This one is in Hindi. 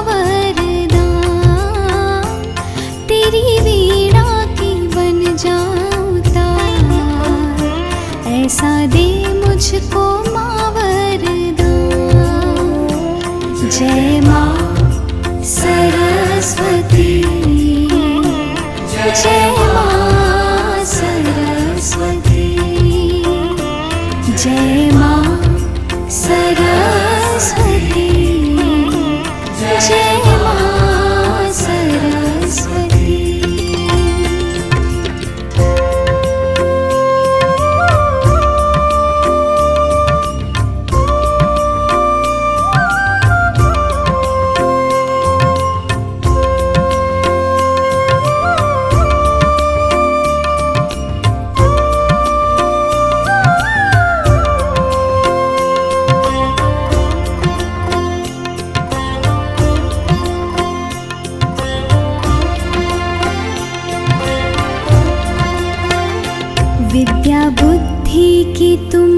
वरदान, तेरी वीणा की बन जाऊं तार, ऐसा दे मुझको माँ वरदान। जय माँ सरस्वती, जय माँ सरस्वती, जय माँ सरस्वती, जय माँ सरस्वती। विद्या बुद्धि की तुम